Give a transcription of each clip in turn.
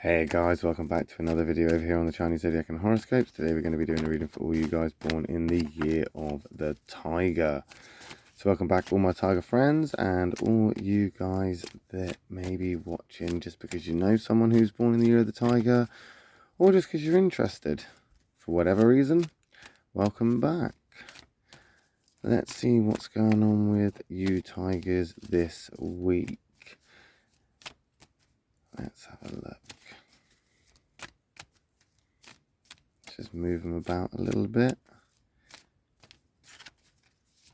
Hey guys, welcome back to another video over here on the Chinese Zodiac and Horoscopes. Today we're going to be doing a reading for all you guys born in the year of the Tiger. So welcome back all my Tiger friends and all you guys that may be watching just because you know someone who's born in the year of the Tiger or just because you're interested for whatever reason. Welcome back. Let's see what's going on with you Tigers this week. Let's have a look. Just move them about a little bit.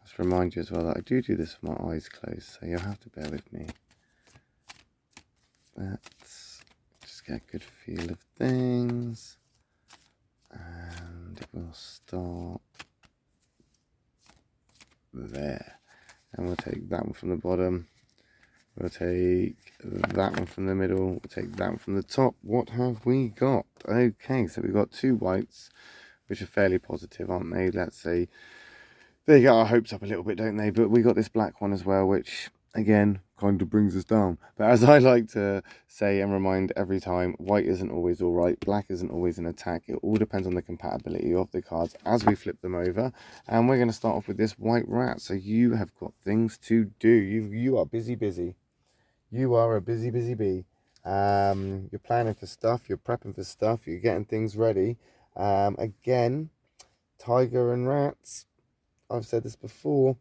Just remind you as well that I do this with my eyes closed, so you'll have to bear with me. Let's just get a good feel of things. And we'll start there. And we'll take that one from the bottom. We'll take that one from the middle. We'll take that one from the top. What have we got? Okay, so we've got two whites, which are fairly positive, aren't they? Let's say they get our hopes up a little bit, don't they? But we got this black one as well, which, again, kind of brings us down. But as I like to say and remind every time, white isn't always all right. Black isn't always an attack. It all depends on the compatibility of the cards as we flip them over. And we're going to start off with this white rat. So you have got things to do. You are busy. You are a busy bee. You're planning for stuff, you're prepping for stuff, you're getting things ready. Again, Tiger and rats, I've said this before,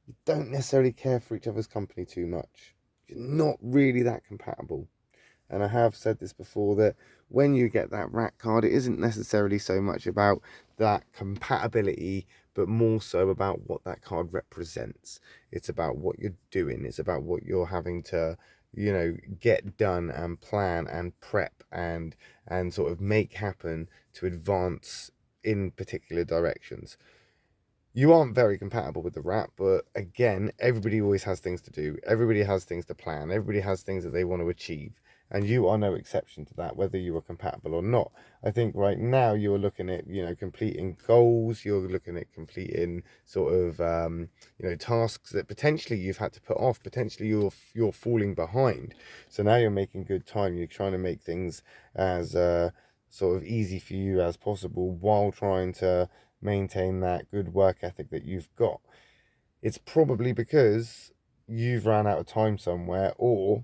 you don't necessarily care for each other's company too much. You're not really that compatible. And I have said this before, that when you get that rat card, it isn't necessarily so much about that compatibility, but more so about what that card represents. It's about what you're doing. It's about what you're having to, get done and plan and prep and sort of make happen to advance in particular directions. You aren't very compatible with the rat, but again, everybody always has things to do. Everybody has things to plan. Everybody has things that they want to achieve. And you are no exception to that, whether you are compatible or not. I think right now you're looking at, completing goals. You're looking at completing sort of, tasks that potentially you've had to put off. Potentially you're falling behind. So now you're making good time. You're trying to make things as sort of easy for you as possible while trying to maintain that good work ethic that you've got. It's probably because you've ran out of time somewhere, or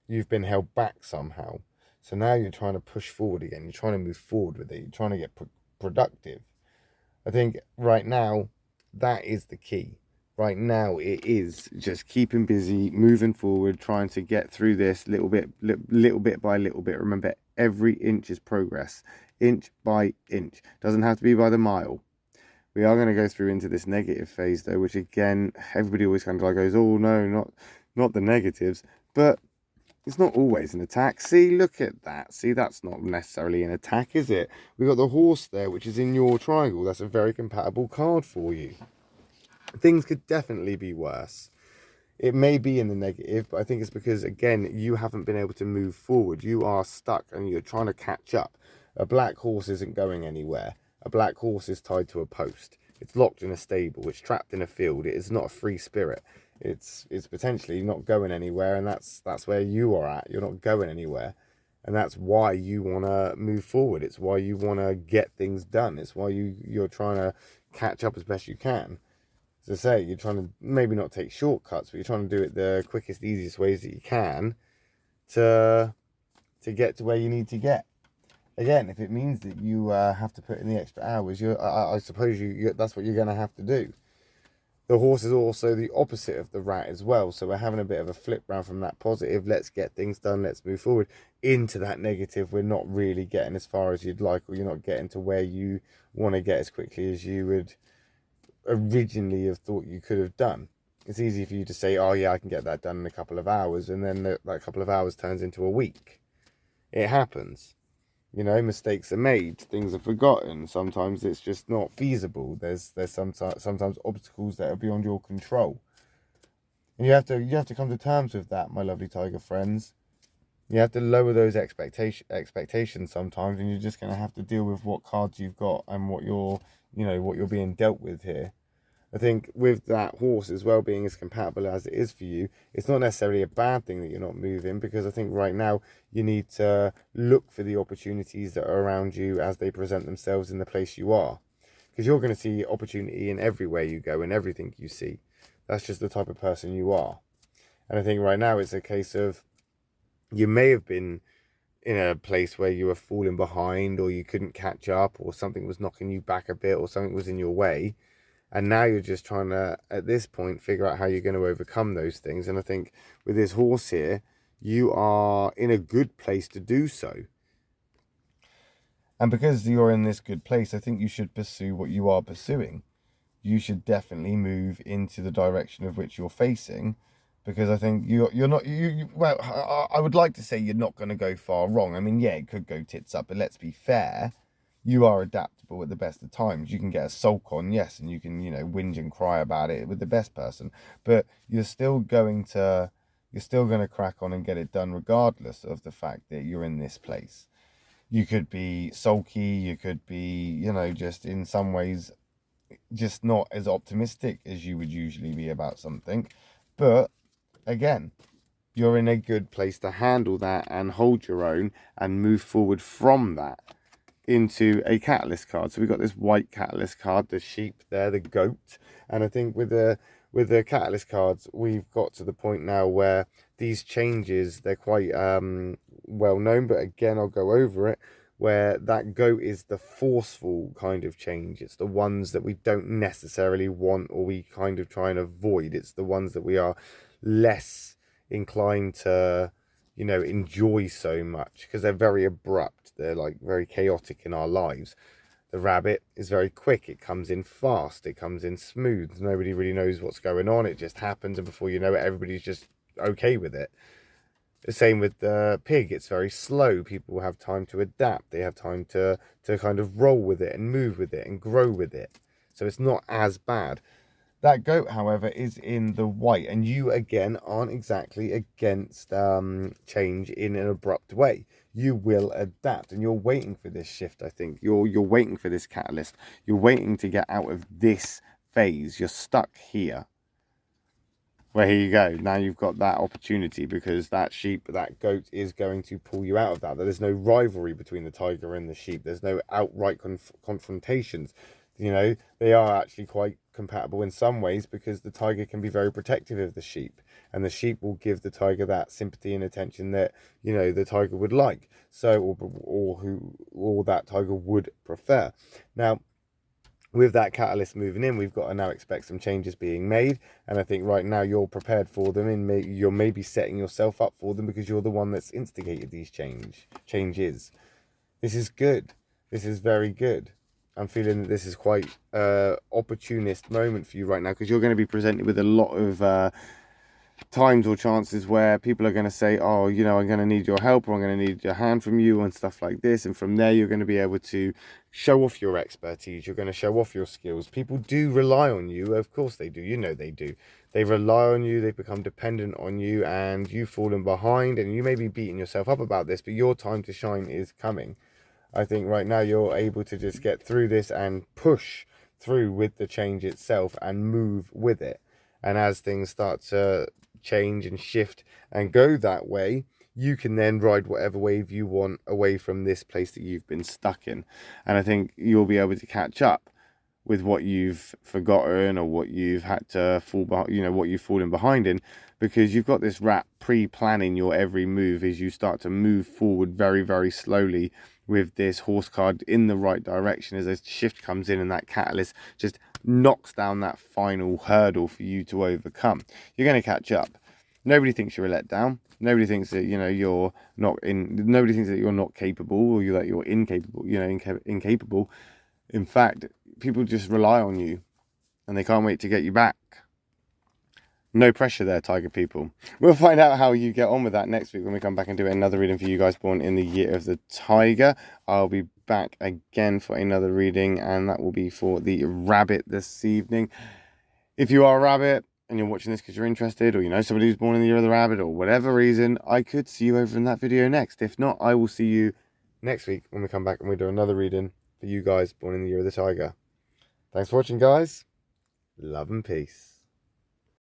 you've been held back somehow. So now you're trying to push forward again. You're trying to move forward with it. You're trying to get productive. I think right now that is the key. Right now it is just keeping busy, moving forward, trying to get through this little bit by little bit. Remember, every inch is progress, inch by inch. Doesn't have to be by the mile. We are going to go through into this negative phase though, which again, everybody always kind of like goes, oh no, not the negatives. But it's not always an attack. See, look at that. See, that's not necessarily an attack, is it? We've got the horse there, which is in your triangle. That's a very compatible card for you. Things could definitely be worse. It may be in the negative, but I think it's because, again, you haven't been able to move forward. You are stuck and you're trying to catch up. A black horse isn't going anywhere. A black horse is tied to a post. It's locked in a stable. It's trapped in a field. It is not a free spirit. It's potentially not going anywhere, and that's where you are at. You're not going anywhere, and that's why you want to move forward. It's why you want to get things done. It's why you're trying to catch up as best you can. As I say, you're trying to maybe not take shortcuts, but you're trying to do it the quickest, easiest ways that you can to get to where you need to get. Again, if it means that you have to put in the extra hours, I suppose that's what you're going to have to do. The horse is also the opposite of the rat as well. So we're having a bit of a flip round from that positive, let's get things done, let's move forward, into that negative, we're not really getting as far as you'd like, or you're not getting to where you want to get as quickly as you would originally have thought you could have done. It's easy for you to say, oh yeah, I can get that done in a couple of hours, and then that couple of hours turns into a week. It happens. Mistakes are made, things are forgotten. Sometimes it's just not feasible. There's sometimes obstacles that are beyond your control, and you have to come to terms with that, my lovely Tiger friends. You have to lower those expectations sometimes, and you're just going to have to deal with what cards you've got and what you're being dealt with here. I think with that horse as well being as compatible as it is for you, it's not necessarily a bad thing that you're not moving, because I think right now you need to look for the opportunities that are around you as they present themselves in the place you are. Because you're going to see opportunity in everywhere you go and everything you see. That's just the type of person you are. And I think right now it's a case of, you may have been in a place where you were falling behind, or you couldn't catch up, or something was knocking you back a bit, or something was in your way. And now you're just trying to, at this point, figure out how you're going to overcome those things. And I think with this horse here, you are in a good place to do so. And because you're in this good place, I think you should pursue what you are pursuing. You should definitely move into the direction of which you're facing, because I think you're not, well, I would like to say you're not going to go far wrong. I mean, yeah, it could go tits up, but let's be fair. You are adaptable at the best of times. You can get a sulk on, yes, and you can, whinge and cry about it with the best person, but you're still going to crack on and get it done regardless of the fact that you're in this place. You could be sulky, you could be, just in some ways just not as optimistic as you would usually be about something, but again, you're in a good place to handle that and hold your own and move forward from that into a catalyst card. So we've got this white catalyst card, the sheep there, the goat. And I think with the catalyst cards, we've got to the point now where these changes, they're quite well known, but again, I'll go over it, where that goat is the forceful kind of change. It's the ones that we don't necessarily want, or we kind of try and avoid. It's the ones that we are less inclined to, enjoy so much, because they're very abrupt. They're like very chaotic in our lives. The rabbit is very quick. It comes in fast. It comes in smooth. Nobody really knows what's going on. It just happens, and before you know it, everybody's just okay with it. The same with the pig. It's very slow. People have time to adapt. They have time to kind of roll with it and move with it and grow with it. So it's not as bad. That goat, however, is in the white, and you again aren't exactly against change in an abrupt way. You will adapt, and you're waiting for this shift. I think you're waiting for this catalyst. You're waiting to get out of this phase. You're stuck here. Well, here you go. Now you've got that opportunity, because that sheep, that goat is going to pull you out of that. There's no rivalry between the tiger and the sheep. There's no outright confrontations. They are actually quite compatible in some ways, because the tiger can be very protective of the sheep, and the sheep will give the tiger that sympathy and attention that, the tiger would like. So, or that tiger would prefer. Now, with that catalyst moving in, we've got to now expect some changes being made, and I think right now you're prepared for them, and you're maybe setting yourself up for them, because you're the one that's instigated these changes. This is good. This is very good. I'm feeling that this is quite opportunist moment for you right now, because you're going to be presented with a lot of times or chances where people are going to say, oh, I'm going to need your help, or I'm going to need a hand from you, and stuff like this. And from there, you're going to be able to show off your expertise. You're going to show off your skills. People do rely on you. Of course they do. They do. They rely on you. They become dependent on you, and you've fallen behind, and you may be beating yourself up about this, but your time to shine is coming. I think right now you're able to just get through this and push through with the change itself and move with it. And as things start to change and shift and go that way, you can then ride whatever wave you want away from this place that you've been stuck in. And I think you'll be able to catch up with what you've forgotten, or what you've had to fall behind, what you've fallen behind in, because you've got this rat pre-planning your every move as you start to move forward very, very slowly with this horse card in the right direction, as a shift comes in and that catalyst just knocks down that final hurdle for you to overcome. You're going to catch up. Nobody thinks you're a letdown. Nobody thinks that you're not in. Nobody thinks that you're not capable, or that you're incapable. Incapable. In fact, people just rely on you, and they can't wait to get you back. No pressure there, tiger people. We'll find out how you get on with that next week when we come back and do another reading for you guys born in the year of the tiger. I'll be back again for another reading, and that will be for the rabbit this evening. If you are a rabbit and you're watching this because you're interested, or somebody who's born in the year of the rabbit, or whatever reason, I could see you over in that video next. If not, I will see you next week when we come back and we do another reading for you guys born in the year of the tiger. Thanks for watching, guys. Love and peace.